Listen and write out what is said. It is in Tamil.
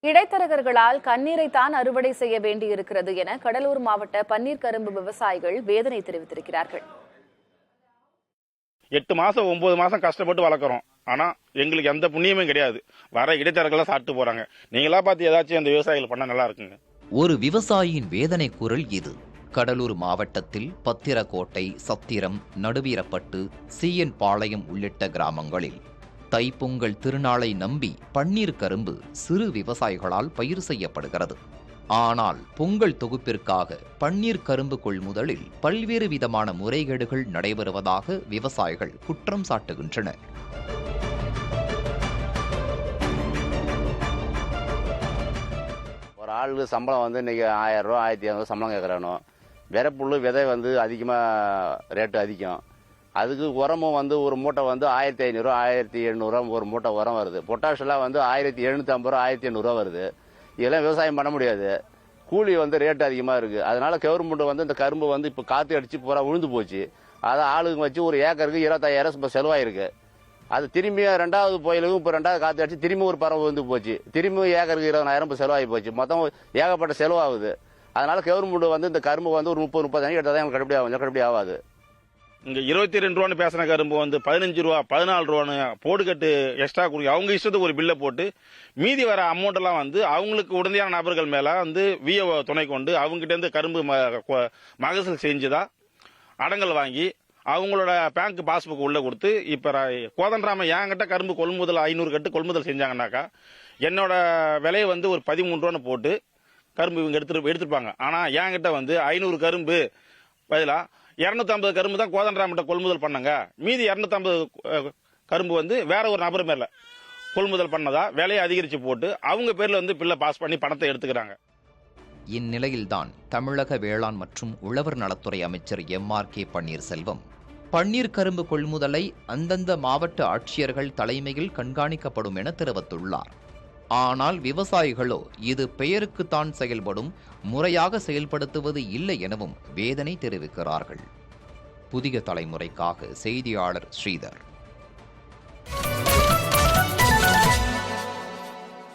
இடைத்தரகர்களால் கண்ணீரைத்தான் அறுவடை செய்ய வேண்டியிருக்கிறது என கடலூர் மாவட்ட பன்னீர் கரும்பு விவசாயிகள் வேதனை தெரிவித்திருக்கிறார்கள். 8 மாசம் 9 மாசம் கஷ்டப்பட்டு வளர்க்குறோம். ஆனா எங்களுக்கு எந்த புண்ணியமும் கிடையாது. வர இடைத்தரகர்களா சாப்பிட்டு போறாங்க. நீங்களா பார்த்து ஏதாச்சும் அந்த விவசாயிகள் பண்ண நல்லா இருக்குங்க. ஒரு விவசாயியின் வேதனை குரல் இது. கடலூர் மாவட்டத்தில் பத்திரக்கோட்டை, சத்திரம், நடுவீரப்பட்டு, சீயன் பாளையம் உள்ளிட்ட கிராமங்களில் தைப்பொங்கல் திருநாளை நம்பி பன்னீர் கரும்பு சிறு விவசாயிகளால் பயிர் செய்யப்படுகிறது. ஆனால் பொங்கல் தொகுப்பிற்காக பன்னீர் கரும்பு கொள்முதலில் பல்வேறு விதமான முறைகேடுகள் நடைபெறுவதாக விவசாயிகள் குற்றம் சாட்டுகின்றனர். ஒரு ஆளுக்கு சம்பளம் வந்து இன்னைக்கு 1000 ரூபா 1200 சம்பளம் கேட்குறானோ. விதைப்புல்லு விதை வந்து அதிகமாக ரேட்டு அதிகம். அதுக்கு உரமும் வந்து ஒரு மூட்டை வந்து 1500 1700 ஒரு மூட்டை உரம் வருது. பொட்டாஷெல்லாம் வந்து 1750 ரூபா 1800 வருது. இதெல்லாம் விவசாயம் பண்ண முடியாது. கூலி வந்து ரேட்டு அதிகமாக இருக்குது. அதனால கவர்மெண்ட் வந்து இந்த கரும்பு வந்து இப்போ காற்று அடித்து பூரா விழுந்து போச்சு. அதை ஆளுங்க வச்சு ஒரு ஏக்கருக்கு 25000 இப்போ செலவாயிருக்கு. அது திரும்பி 2வது புயலுக்கும் இப்போ 2வது காற்று அடிச்சு திரும்பி ஒரு பறவை வந்து போச்சு. திரும்பி ஏக்கருக்கு 20000 இப்போ செலவாகி போச்சு. மொத்தம் ஏகப்பட்ட செலவாகுது. அதனால கவர்மெண்ட் வந்து இந்த கரும்பு வந்து ஒரு 30-30 எடுத்தால் தான் கட்டுப்படி ஆகாது. இங்க 22 ரூபான்னு பேசின கரும்பு வந்து 15 ரூபா 14 ரூபான்னு போடுகட்டு எக்ஸ்ட்ரா கொடுக்க அவங்க இஷ்டத்துக்கு ஒரு பில்லை போட்டு மீதி வர அமௌண்ட் எல்லாம் வந்து அவங்களுக்கு உடனடியான நபர்கள் மேல வந்து விஓ துணை கொண்டு அவங்ககிட்ட இருந்து கரும்பு மகசூல் செஞ்சுதா அடங்கல் வாங்கி அவங்களோட பேங்க் பாஸ்புக் உள்ள கொடுத்து இப்ப கோதண்டராம என்கிட்ட கரும்பு கொள்முதல் 500 கட்டு கொள்முதல் செஞ்சாங்கன்னாக்கா என்னோட விலையை வந்து ஒரு 13 ரூபான்னு போட்டு கரும்பு இவங்க எடுத்துருப்பாங்க. ஆனா என்கிட்ட வந்து 500 கரும்பு பதிலா 250 கரும்பு தான் கோதண்டராம கொள்முதல் பண்ணாங்க. மீதி 250 கரும்பு வந்து வேற ஒரு நபர் மேல கொள்முதல் பண்ணதா விலையை அதிகரிச்சு போட்டு அவங்க பேர்ல வந்து பில்லை பாஸ் பண்ணி பணத்தை எடுத்துக்கிறாங்க. இந்நிலையில்தான் தமிழக வேளாண் மற்றும் உழவர் நலத்துறை அமைச்சர் MRK பன்னீர்செல்வம் பன்னீர் கரும்பு கொள்முதலை அந்தந்த மாவட்ட ஆட்சியர்கள் தலைமையில் கண்காணிக்கப்படும் என தெரிவித்துள்ளார். ஆனால் விவசாயிகளோ இது பெயருக்குத்தான் செயல்படும், முறையாக செயல்படுத்துவது இல்லை எனவும் வேதனை தெரிவிக்கிறார்கள். புதிய தலைமுறைக்காக செய்தியாளர் ஸ்ரீதர்.